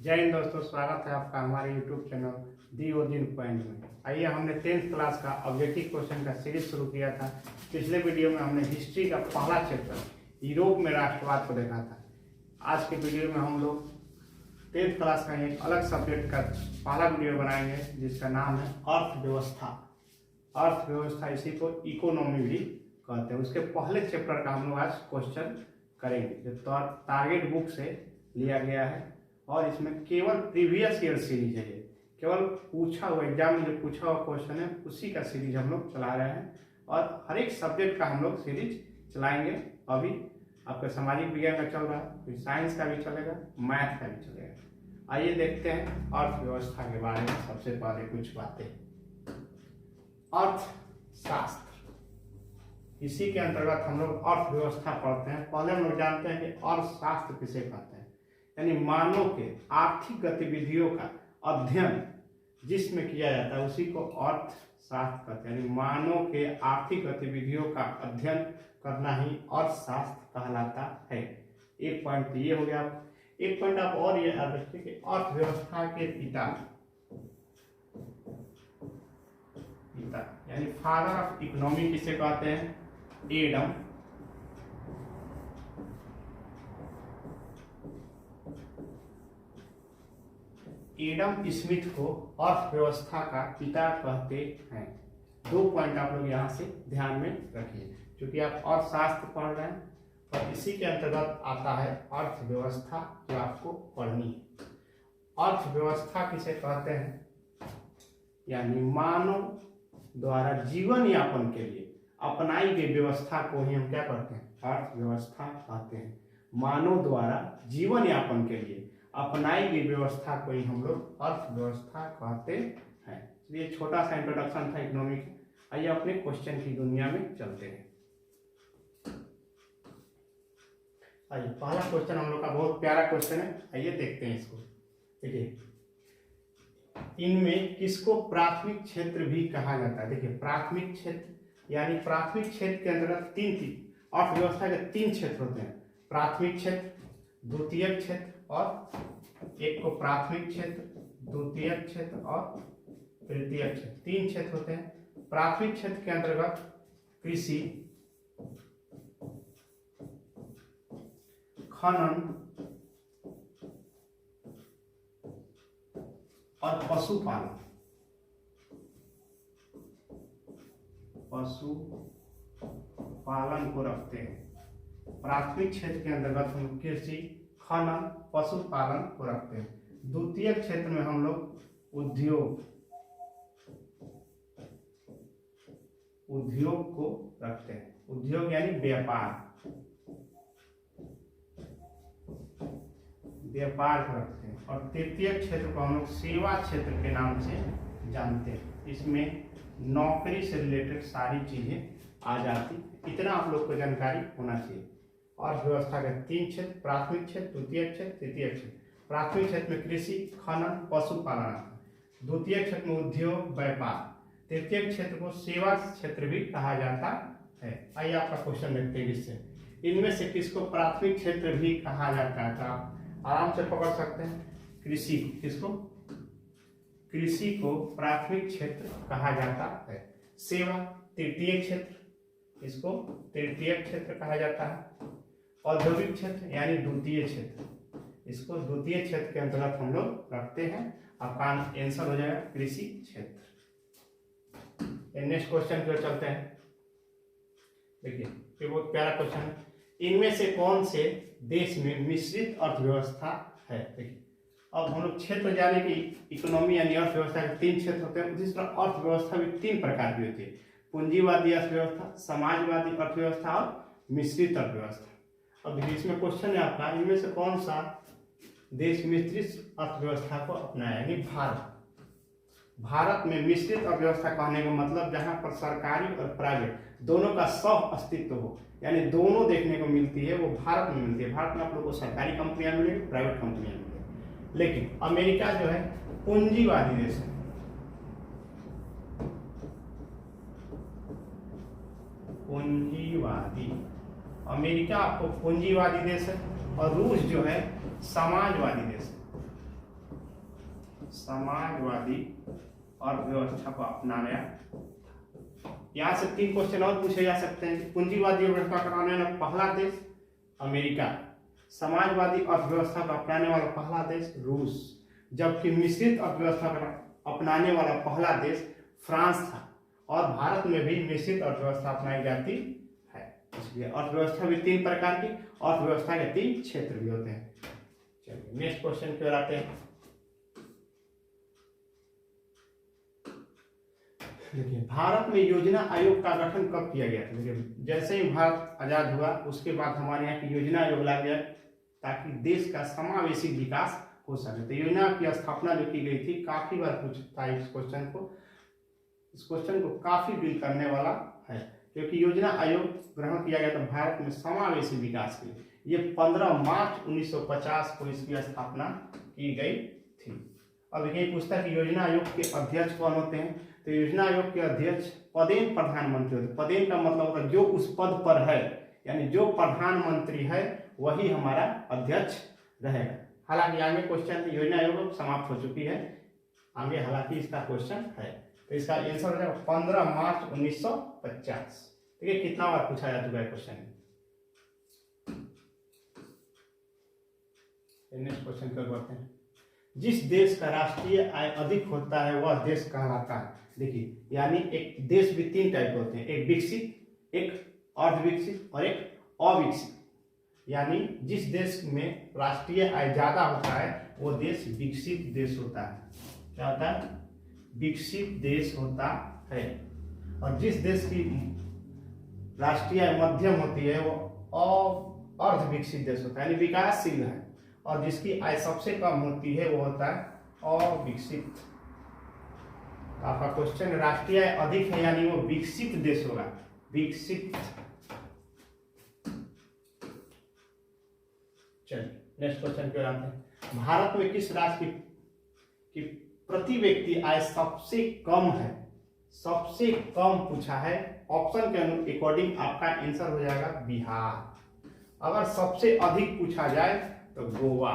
जय हिंद दोस्तों, स्वागत है आपका हमारे YouTube चैनल दी ओ दिन पॉइंट में। आइए, हमने 10th क्लास का ऑब्जेक्टिव क्वेश्चन का सीरीज शुरू किया था। पिछले वीडियो में हमने हिस्ट्री का पहला चैप्टर यूरोप में राष्ट्रवाद को देखा था। आज के वीडियो में हम लोग 10th क्लास का एक अलग सब्जेक्ट का पहला वीडियो बनाएंगे जिसका नाम है अर्थव्यवस्था। अर्थव्यवस्था, इसी को इकोनॉमी भी कहते हैं। उसके पहले चैप्टर का हम लोग आज क्वेश्चन करेंगे जो टारगेट बुक से लिया गया है और इसमें केवल प्रीवियस ईयर सीरीज है। ये केवल पूछा हुआ एग्जाम में जो पूछा हुआ क्वेश्चन है उसी का सीरीज हम लोग चला रहे हैं और हर एक सब्जेक्ट का हम लोग सीरीज चलाएंगे। अभी आपका सामाजिक विज्ञान का चल रहा है, फिर साइंस का भी चलेगा, मैथ का भी चलेगा। आइए देखते हैं अर्थव्यवस्था के बारे में। सबसे पहले कुछ बातें। अर्थशास्त्र, इसी के अंतर्गत हम लोग अर्थव्यवस्था पढ़ते हैं। पहले हम लोग जानते हैं कि अर्थशास्त्र किसे कहते हैं, यानी मानव के आर्थिक गतिविधियों का अध्ययन जिसमें किया जाता है उसी को अर्थशास्त्र कहते हैं। यानी मानव के आर्थिक गतिविधियों का अध्ययन करना ही अर्थशास्त्र कहलाता है। एक पॉइंट तो ये हो गया। एक पॉइंट आप और ये याद रखिए कि अर्थव्यवस्था के पिता यानी फादर ऑफ इकोनॉमी किसे कहते हैं? एडम स्मिथ को अर्थव्यवस्था का पिता कहते हैं। 2 पॉइंट आप लोग यहाँ से ध्यान में रखिए, क्योंकि आप अर्थशास्त्र पढ़ रहे हैं और इसी के अंतर्गत आता है अर्थव्यवस्था जो आपको पढ़नी है। अर्थव्यवस्था किसे कहते हैं? यानी मानव द्वारा जीवन यापन के लिए अपनाई गई व्यवस्था को ही हम क्या कहते हैं? अर्थव्यवस्था कहते हैं। मानव द्वारा जीवन यापन के लिए अपनाई गई व्यवस्था को ही हम लोग अर्थव्यवस्था कहते हैं। ये छोटा सा इंट्रोडक्शन था इकोनॉमी का। आइए अपने क्वेश्चन की दुनिया में चलते हैं। आइए, पहला क्वेश्चन हम लोग का बहुत प्यारा क्वेश्चन है। आइए देखते हैं इसको। देखिए, इनमें किसको प्राथमिक क्षेत्र भी कहा जाता है? देखिए, प्राथमिक क्षेत्र यानी प्राथमिक क्षेत्र के अंतर्गत तीन अर्थव्यवस्था के 3 क्षेत्र होते हैं। प्राथमिक क्षेत्र, द्वितीयक क्षेत्र और एक को प्राथमिक क्षेत्र, द्वितीयक क्षेत्र और तृतीयक क्षेत्र। 3 क्षेत्र होते हैं। प्राथमिक क्षेत्र के अंतर्गत कृषि, खनन और पशुपालन को रखते हैं। प्राथमिक क्षेत्र के अंतर्गत हम कृषि, खनन, पशुपालन को रखते हैं। द्वितीय क्षेत्र में हम लोग उद्योग को रखते हैं। उद्योग यानी व्यापार को रखते हैं। और तृतीय क्षेत्र को हम लोग सेवा क्षेत्र के नाम से जानते हैं। इसमें नौकरी से रिलेटेड सारी चीजें आ जाती। इतना आप लोग को जानकारी होना चाहिए। अर्थव्यवस्था के 3 क्षेत्र, प्राथमिक क्षेत्र, द्वितीय क्षेत्र, तृतीय क्षेत्र। प्राथमिक क्षेत्र में कृषि, खनन, पशुपालन। द्वितीय क्षेत्र में उद्योग, व्यापार। तृतीय क्षेत्र को सेवा क्षेत्र भी कहा जाता है। आइए आपका क्वेश्चन देखते हैं इससे। इनमें से किसको प्राथमिक क्षेत्र भी कहा जाता है? तो आप आराम से पकड़ सकते हैं। कृषि, किसको? कृषि को प्राथमिक क्षेत्र कहा जाता है। सेवा तृतीय क्षेत्र, इसको तृतीय क्षेत्र कहा जाता है। औद्योगिक क्षेत्र यानी द्वितीय क्षेत्र, इसको द्वितीय क्षेत्र के अंतर्गत हम लोग रखते हैं। आपका आंसर हो जाएगा कृषि क्षेत्र। नेक्स्ट क्वेश्चन की ओर चलते हैं। देखिए, ये बहुत प्यारा क्वेश्चन है। इनमें से कौन से देश में मिश्रित अर्थव्यवस्था है? देखिए, अब हम लोग क्षेत्र जाने की इकोनॉमी यानी अर्थव्यवस्था के 3 क्षेत्र होते हैं। उसी तरह अर्थव्यवस्था भी 3 प्रकार की होती है। पूंजीवादी अर्थव्यवस्था, समाजवादी अर्थव्यवस्था और मिश्रित अर्थव्यवस्था। अब देखिए, इसमें क्वेश्चन है आपका, इनमें से कौन सा देश मिश्रित अर्थव्यवस्था को अपनाया? यानी भारत में मिश्रित अर्थव्यवस्था कहने का मतलब जहां पर सरकारी और प्राइवेट दोनों का सह अस्तित्व हो, यानी दोनों देखने को मिलती है, वो भारत में मिलती है। भारत में आप लोगों को सरकारी कंपनियां मिलेगी, प्राइवेट कंपनियां मिलेगी। लेकिन अमेरिका जो है पूंजीवादी देश है। पूंजीवादी अमेरिका आपको पूंजीवादी देश है और रूस जो है समाजवादी देश है। समाजवादी अर्थव्यवस्था को अपनाया। यहाँ से 3 क्वेश्चन और पूछे जा सकते हैं। पूंजीवादी अर्थव्यवस्था को अपनाने वाला पहला देश अमेरिका, समाजवादी अर्थव्यवस्था को अपनाने वाला पहला देश रूस, जबकि मिश्रित अर्थव्यवस्था को अपनाने वाला पहला देश फ्रांस था। और भारत में भी मिश्रित अर्थव्यवस्था अपनाई जाती है। इसलिए अर्थव्यवस्था भी 3 प्रकार की, अर्थव्यवस्था के 3 क्षेत्र भी होते हैं। चलिए नेक्स्ट क्वेश्चन की ओर आते हैं। देखिए भारत में योजना आयोग का गठन कब किया गया था। देखिए जैसे ही भारत आजाद हुआ उसके बाद हमारे यहाँ की योजना आयोग ला गया ताकि देश का समावेशी विकास हो सके। तो योजना की स्थापना जो की गई थी, काफी बार पूछता है इस क्वेश्चन को काफी डील करने वाला है, क्योंकि योजना आयोग ग्रहण किया गया था भारत में समावेशी विकास के लिए। ये 15 मार्च 1950 को इसकी स्थापना की गई थी। अब यही पूछता है कि योजना आयोग के अध्यक्ष कौन होते हैं। तो योजना आयोग के अध्यक्ष पदेन प्रधानमंत्री होते हैं। पदेन का मतलब होता है जो उस पद पर है, यानी जो प्रधानमंत्री है वही हमारा अध्यक्ष रहेगा। हालांकि आगे क्वेश्चन योजना आयोग समाप्त हो चुकी है, आगे हालांकि इसका क्वेश्चन है। तो इसका आंसर हो जाएगा 15 मार्च 1950। ठीक है, कितना बार पूछा जा चुका है क्वेश्चन। नेक्स्ट क्वेश्चन कर बढ़ते हैं। जिस देश का राष्ट्रीय आय अधिक होता है वह देश कहलाता है। देखिए यानी एक देश भी 3 टाइप के होते हैं, एक विकसित, एक अर्धविकसित और एक अविकसित। यानी जिस देश में राष्ट्रीय आय ज्यादा होता है वो देश विकसित देश होता है। क्या होता है? विकसित देश होता है। और जिस देश की राष्ट्रीय आय मध्यम होती है वो अर्धविकसित देश होता है, यानी विकासशील है। और जिसकी आय सबसे कम होती है वो होता है अविकसित। आपका क्वेश्चन राष्ट्रीय आय अधिक है यानी वो विकसित देश होगा, विकसित। चलिए नेक्स्ट क्वेश्चन पे आते हैं। भारत में किस राज्य की प्रति व्यक्ति आय सबसे कम है? सबसे कम पूछा है। ऑप्शन के अकॉर्डिंग आपका आंसर हो जाएगा बिहार। अगर सबसे अधिक पूछा जाए तो गोवा।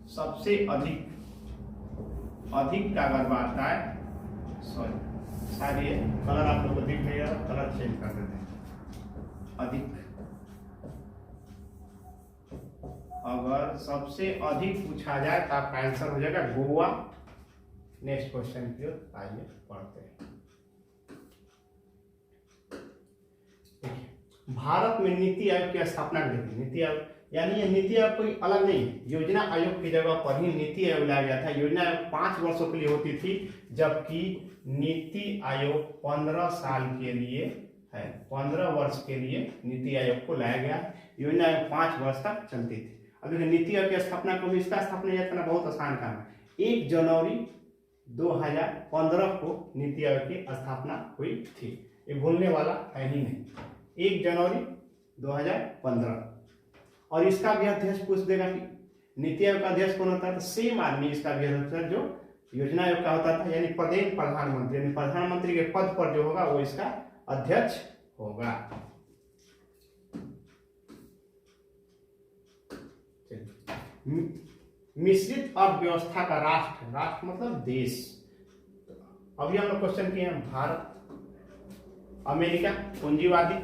सबसे अधिक का अगर बात आए, सॉरी शायद ये कलर आप लोग को दिख नहीं रहा, कलर चेंज कर देते हैं। अधिक, अगर सबसे अधिक पूछा जाए तो आपका आंसर हो जाएगा गोवा। नेक्स्ट क्वेश्चन की ओर आइए पढ़ते हैं। भारत में नीति आयोग की स्थापना देखिए। नीति आयोग यानी ये नीति आयोग कोई अलग नहीं है, योजना आयोग की जगह पर ही नीति आयोग लाया गया था। योजना आयोग 5 वर्षों के लिए होती थी, जबकि नीति आयोग 15 साल के लिए है। 15 वर्ष के लिए नीति आयोग को लाया गया। योजना आयोग 5 वर्ष तक चलती थी। अब देखिए नीति आयोग की स्थापना को, इसका स्थापना करना बहुत आसान काम है। 1 जनवरी 2015 को नीति आयोग की स्थापना हुई थी। ये भूलने वाला है ही नहीं। 1 जनवरी 2015। और इसका भी अध्यक्ष पूछ देगा कि नीति आयोग का अध्यक्ष कौन होता है, तो सेम आदमी इसका भी अध्यक्ष जो योजना आयोग का होता था, यानी पदेन प्रधानमंत्री, यानी प्रधानमंत्री के पद पर जो होगा वो इसका अध्यक्ष होगा। मिश्रित अर्थव्यवस्था का राष्ट्र, राष्ट्र मतलब देश। अभी हम लोग क्वेश्चन किए हैं भारत, अमेरिका पूंजीवादी।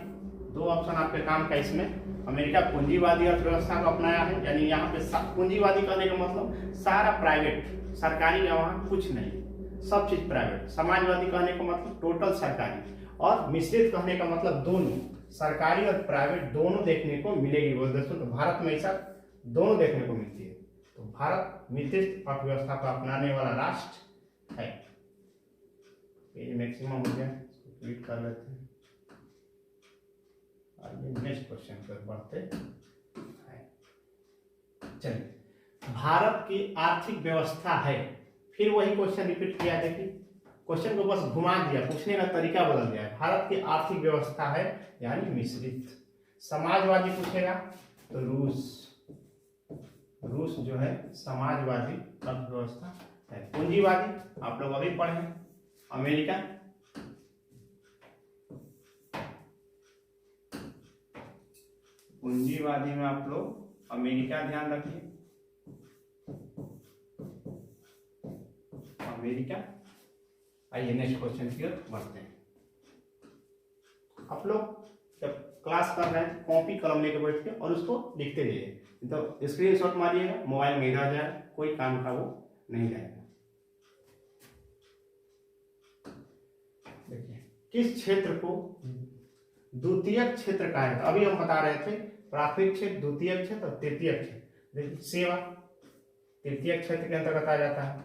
2 ऑप्शन आपके काम का इसमें। अमेरिका पूंजीवादी अर्थव्यवस्था को अपनाया है, यानी यहाँ पे पूंजीवादी कहने का मतलब सारा प्राइवेट, सरकारी का वहाँ कुछ नहीं, सब चीज प्राइवेट। समाजवादी कहने का मतलब टोटल सरकारी। और मिश्रित कहने का मतलब दोनों, सरकारी और प्राइवेट दोनों देखने को मिलेगी। वो दोस्तों तो भारत में ऐसा दोनों देखने को मिलती है। तो भारत मिश्रित अर्थव्यवस्था को अपनाने वाला राष्ट्र है। ये मैक्सिमम हो गया, क्लिक कर लेते हैं। नेक्स्ट क्वेश्चन पर बढ़ते हैं। चलिए भारत की आर्थिक व्यवस्था है, फिर वही क्वेश्चन रिपीट किया। देखिए क्वेश्चन को बस घुमा दिया, पूछने का तरीका बदल दिया। भारत की आर्थिक व्यवस्था है यानी मिश्रित। समाजवादी पूछेगा तो रूस जो है समाजवादी अर्थव्यवस्था है। पूंजीवादी आप लोग अभी पढ़े, अमेरिका। पूंजीवादी में आप लोग अमेरिका ध्यान रखिए। अमेरिका। आइए नेक्स्ट क्वेश्चन की ओर बढ़ते हैं। आप लोग जब क्लास कर रहे हैं कॉपी कलम लेकर बैठ के और उसको लिखते जाइए, तो स्क्रीनशॉट मारिएगा, मोबाइल में इधर जाए, कोई काम का वो नहीं जाएगा। देखिए किस क्षेत्र को द्वितीयक क्षेत्र कहा जाता है। अभी हम बता रहे थे प्राथमिक क्षेत्र, द्वितीयक क्षेत्र और तृतीयक क्षेत्र। देखिए सेवा तृतीयक क्षेत्र के अंतर्गत आ जाता है,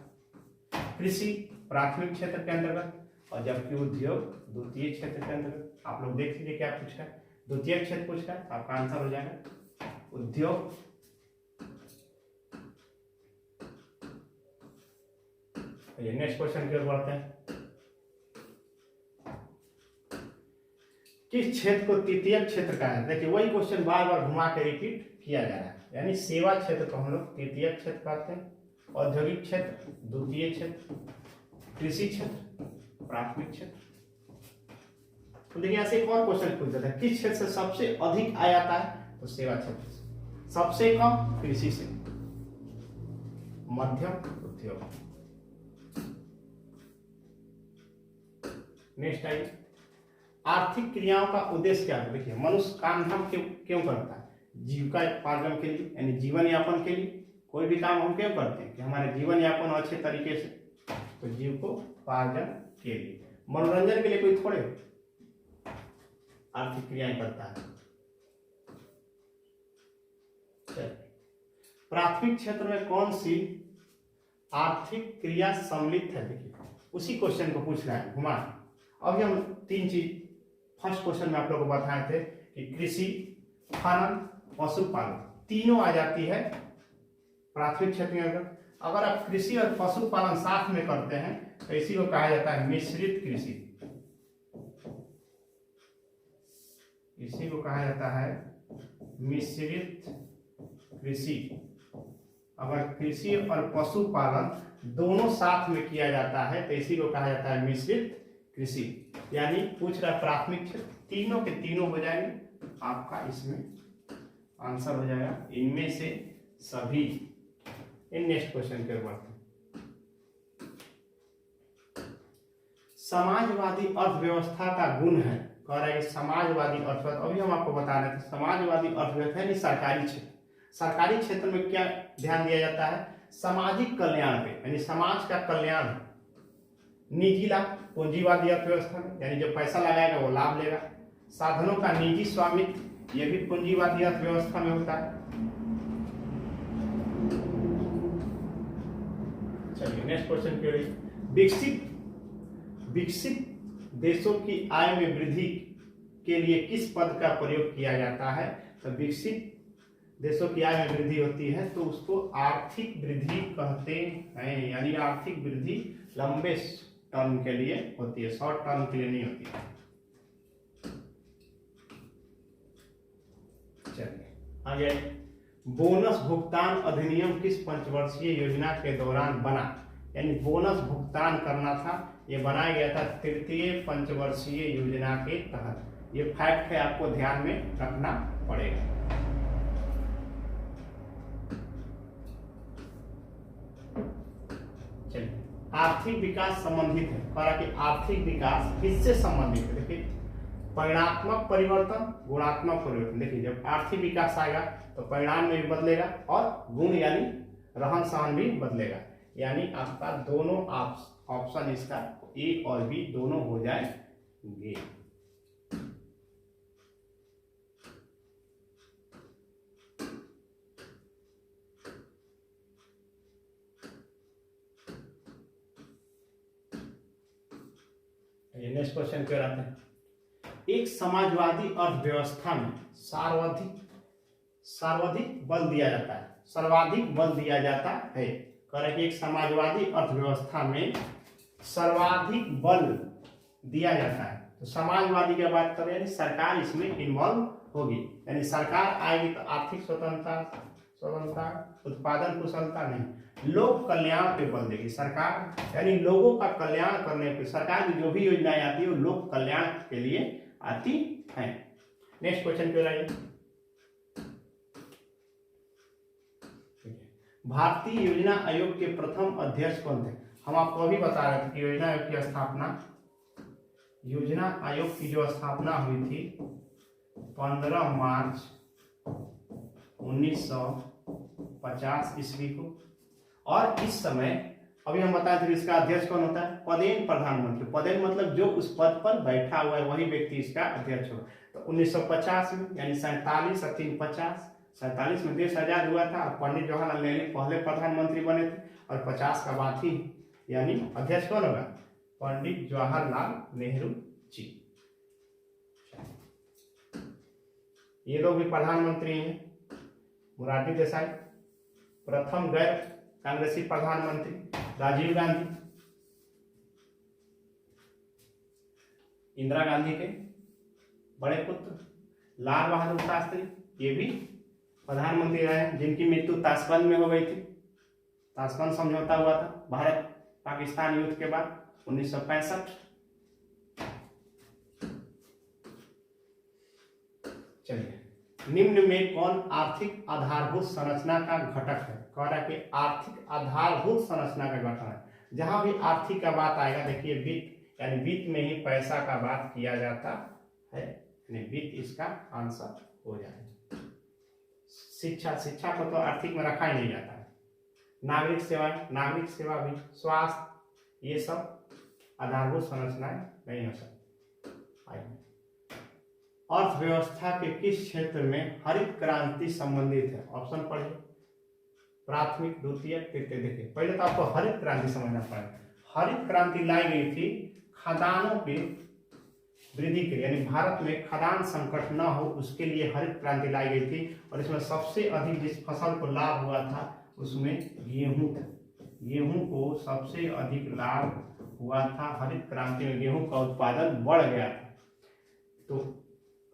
कृषि प्राथमिक क्षेत्र के अंतर्गत, और जबकि उद्योग द्वितीय क्षेत्र के अंतर्गत। आप लोग देख लीजिए क्या पूछ रहा है, द्वितीय क्षेत्र पूछ रहा है, आपका आंसर हो जाएगा उद्योग। ये नेक्स्ट क्वेश्चन की ओर बढ़ते हैं। किस क्षेत्र को तृतीय क्षेत्र कहा है। देखिए वही क्वेश्चन बार बार घुमा के रिपीट किया जा रहा है। यानी सेवा क्षेत्र को हम लोग तृतीय क्षेत्र कहते हैं, औद्योगिक क्षेत्र द्वितीय क्षेत्र, कृषि क्षेत्र प्राथमिक क्षेत्र। तो देखिए ऐसे एक और क्वेश्चन पूछ देता है, किस क्षेत्र से सबसे अधिक आय आता है, तो सेवा क्षेत्र से, सबसे कम कृषि से, मध्यम उद्योग। नेक्स्ट आइए, आर्थिक क्रियाओं का उद्देश्य क्या है। देखिए मनुष्य काम धाम क्यों करता है, जीविका उपार्जन के लिए, यानी जीवन यापन के लिए। कोई भी काम हम क्यों करते हैं कि हमारे जीवन यापन अच्छे तरीके से, तो जीविकोपार्जन के लिए। मनोरंजन के लिए कोई थोड़े आर्थिक क्रियाएं करता है। प्राथमिक क्षेत्र में कौन सी आर्थिक क्रिया सम्मिलित है। देखिए उसी क्वेश्चन को पूछ रहा है घुमा। अभी हम तीन चीज फर्स्ट क्वेश्चन में आप लोगों को बताए थे कि कृषि, खनन, पशुपालन, तीनों आ जाती है प्राथमिक क्षेत्र के अंदर। अगर आप कृषि और पशुपालन साथ में करते हैं तो इसी को कहा जाता है मिश्रित कृषि। इसी को कहा जाता है मिश्रित कृषि। अगर कृषि और पशुपालन दोनों साथ में किया जाता है तो इसी को कहा जाता है मिश्रित कृषि। यानी पूछ रहा प्राथमिक क्षेत्र, तीनों के तीनों हो जाएंगे, आपका इसमें आंसर हो जाएगा इनमें से सभी। इन नेक्स्ट क्वेश्चन के ऊपर समाजवादी अर्थव्यवस्था का गुण है, कह रहा है कि समाजवादी अर्थव्यवस्था। अभी हम आपको बता रहे थे समाजवादी अर्थव्यवस्था यानी सरकारी क्षेत्र। सरकारी क्षेत्र में क्या ध्यान दिया जाता है, सामाजिक कल्याण पे, यानी समाज का कल्याण। निजी लाभ पूंजीवादी अर्थव्यवस्था में, यानी जो पैसा लगाएगा वो लाभ लेगा। साधनों का निजी स्वामित्व, यह भी पूंजीवादी अर्थव्यवस्था में होता है। चलिए नेक्स्ट क्वेश्चन के लिए, विकसित देशों की आय में वृद्धि के लिए किस पद का प्रयोग किया जाता है। तो विकसित देशों की आय में वृद्धि होती है तो उसको आर्थिक वृद्धि कहते हैं। यानी आर्थिक वृद्धि लंबे टर्म के लिए होती है, शॉर्ट टर्म के लिए नहीं होती है। चलिए आगे, बोनस भुगतान अधिनियम किस पंचवर्षीय योजना के दौरान बना। यानी बोनस भुगतान करना था, ये बनाया गया था तृतीय पंचवर्षीय योजना के तहत। ये फैक्ट है, आपको ध्यान में रखना पड़ेगा। चलिए आर्थिक विकास संबंधित है, कहा कि आर्थिक विकास किससे संबंधित है। देखिए परिणात्मक परिवर्तन, गुणात्मक परिवर्तन। देखिए जब आर्थिक विकास आएगा तो परिणाम में भी बदलेगा और गुण यानी रहन सहन भी बदलेगा। यानी आपका दोनों ऑप्शन इसका ए और बी दोनों हो जाएंगे। नेक्स्ट क्वेश्चन पे आते हैं, एक समाजवादी अर्थव्यवस्था में सर्वाधिक बल दिया जाता है, सर्वाधिक बल दिया जाता है। कह रहे कि एक समाजवादी अर्थव्यवस्था में सर्वाधिक बल दिया जाता है। तो समाजवादी की बात करें यानी सरकार इसमें इन्वॉल्व होगी, यानी सरकार आएगी तो आर्थिक स्वतंत्रता, उत्पादन कुशलता नहीं, लोक कल्याण पे बल देगी सरकार। यानी लोगों का कल्याण करने पे सरकार की जो भी योजनाएं आती है वो लोक कल्याण के लिए आती हैं। नेक्स्ट क्वेश्चन पे आइए, भारतीय योजना आयोग के प्रथम अध्यक्ष कौन थे। हम आपको अभी बता रहे थे कि योजना आयोग की जो स्थापना हुई थी 15 मार्च 1950 ईस्वी को। और इस समय अभी हम बताए थे इसका अध्यक्ष कौन होता है? पदेन प्रधानमंत्री। पदेन मतलब जो उस पद पर बैठा हुआ है वही व्यक्ति इसका अध्यक्ष हो। तो 1950 में यानी 47 और 3 50, 47 में देश आजाद हुआ था और पंडित जवाहरलाल नेहरू पहले प्रधानमंत्री बने थे और 50 का बाद ही यानी अध्यक्ष कौन होगा? पंडित जवाहरलाल नेहरू जी। ये लोग भी प्रधानमंत्री हैं। मोरारजी देसाई, प्रथम गैर कांग्रेसी प्रधानमंत्री राजीव गांधी, इंदिरा गांधी के बड़े पुत्र लाल बहादुर शास्त्री, ये भी प्रधानमंत्री रहे हैं, जिनकी मृत्यु ताशकंद में हो गई थी। ताशकंद समझौता हुआ था भारत पाकिस्तान युद्ध के बाद 1965। चलिए, निम्न में कौन आर्थिक आधारभूत संरचना का घटक है? कह रहा है कि आर्थिक आधारभूत संरचना का गठन है। जहां भी आर्थिक का बात आएगा, देखिए वित्त यानी वित्त में ही पैसा का बात किया जाता है, यानी वित्त इसका आंसर हो जाएगा। शिक्षा को तो आर्थिक में रखा ही नहीं जाता है। नागरिक सेवा भी, स्वास्थ्य, ये सब आधारभूत संरचनाएं नहीं हो सकती। अर्थव्यवस्था के किस क्षेत्र में हरित क्रांति संबंधित है? ऑप्शन पढ़िए, प्राथमिक, द्वितीय, तृतीय। देखिए पहले तो आपको हरित क्रांति समझना पड़ेगा। हरित क्रांति लाई गई थी खदानों की वृद्धि के लिए, यानी भारत में खदान संकट न हो उसके लिए हरित क्रांति लाई गई थी। और इसमें सबसे अधिक जिस फसल को लाभ हुआ था उसमें गेहूं था। गेहूं को सबसे अधिक लाभ हुआ था। हरित क्रांति में गेहूं का उत्पादन बढ़ गया था। तो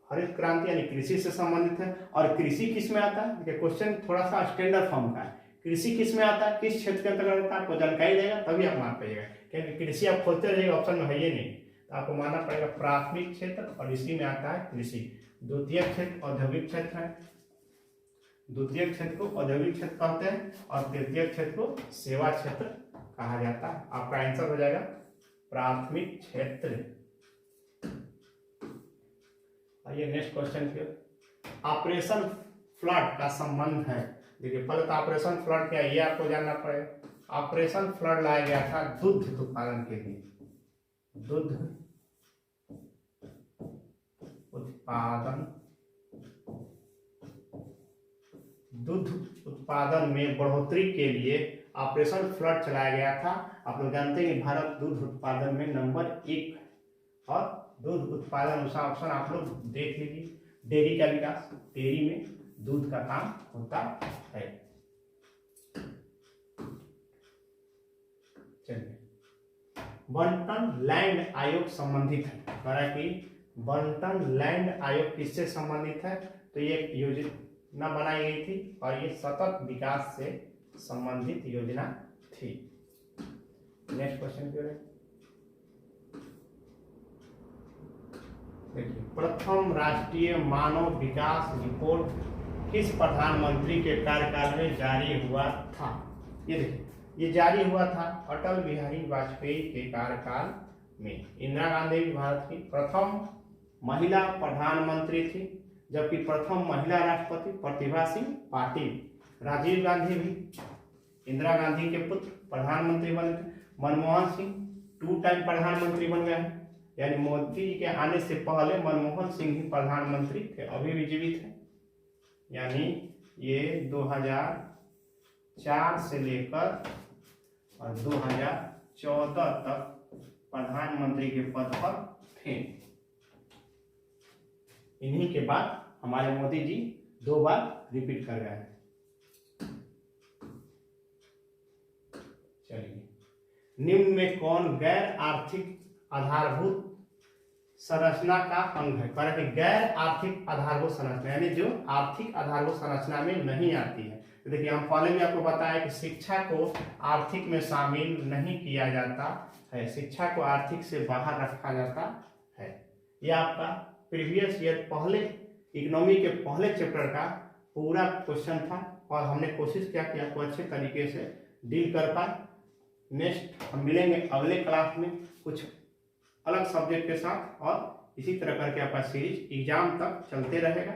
हरित क्रांति यानी कृषि से संबंधित है। और कृषि किस में आता है? क्वेश्चन थोड़ा सा स्टैंडर्ड फॉर्म का है। कृषि किस में आता है, किस क्षेत्र के अंतर्गत आता है, आपको जानकारी देगा तभी आप मान पाइएगा। क्योंकि कृषि आप खोजते रहिएगा, ऑप्शन में है ये नहीं, तो आपको मानना पड़ेगा प्राथमिक क्षेत्र, और इसी में आता है कृषि। द्वितीय क्षेत्र औद्योगिक क्षेत्र है, द्वितीय क्षेत्र को औद्योगिक क्षेत्र कहते हैं, और तृतीय क्षेत्र को सेवा क्षेत्र कहा जाता है। आपका आंसर हो जाएगा प्राथमिक क्षेत्र। आइए नेक्स्ट क्वेश्चन पे, ऑपरेशन फ्लड का संबंध है। देखिए पहले तो ऑपरेशन फ्लड क्या है ये आपको जानना पड़ेगा। ऑपरेशन फ्लड लाया गया था दुग्ध उत्पादन के लिए। दुग्ध उत्पादन में बढ़ोतरी के लिए ऑपरेशन फ्लड चलाया गया था। आप लोग जानते हैं कि भारत दूध उत्पादन में नंबर 1 और दूध उत्पादन उसका ऑप्शन आप लोग देख लीजिए। डेयरी का विकास, डेयरी में दूध का काम होता है। चलिए, बंटन लैंड आयोग संबंधित है। कहा कि बंटन लैंड आयोग किससे संबंधित है? तो ये एक योजना बनाई गई थी और ये सतत विकास से संबंधित योजना थी। नेक्स्ट क्वेश्चन क्यों है? देखिए, प्रथम राष्ट्रीय मानव विकास रिपोर्ट किस प्रधानमंत्री के कार्यकाल में जारी हुआ था? ये देखिए, ये जारी हुआ था अटल बिहारी वाजपेयी के कार्यकाल में। इंदिरा गांधी भी भारत की प्रथम महिला प्रधानमंत्री थी, जबकि प्रथम महिला राष्ट्रपति प्रतिभा सिंह पाटिल। राजीव गांधी भी इंदिरा गांधी के पुत्र प्रधानमंत्री बने थे। मनमोहन सिंह 2 टाइम प्रधानमंत्री बन गए हैं, यानी मोदी जी के आने से पहले मनमोहन सिंह ही प्रधानमंत्री थे, अभी भी जीवित है। यानी ये 2004 से लेकर और 2014 तक प्रधानमंत्री के पद पर थे। इन्हीं के बाद हमारे मोदी जी 2 बार रिपीट कर गए हैं। चलिए, निम्न में कौन गैर आर्थिक आधारभूत संरचना का अंग है? कह रहे गैर आर्थिक आधारभूत संरचना, यानी जो आर्थिक आधारभूत संरचना में नहीं आती है। तो देखिए, हम पहले भी आपको बताया कि शिक्षा को आर्थिक में शामिल नहीं किया जाता है, शिक्षा को आर्थिक से बाहर रखा जाता है। यह आपका प्रीवियस ईयर पहले इकोनॉमी के पहले चैप्टर का पूरा क्वेश्चन था और हमने कोशिश किया कि आपको अच्छे तरीके से डील कर पाए। नेक्स्ट हम मिलेंगे अगले क्लास में कुछ अलग सब्जेक्ट के साथ, और इसी तरह करके आपका सीरीज एग्जाम तक चलते रहेगा।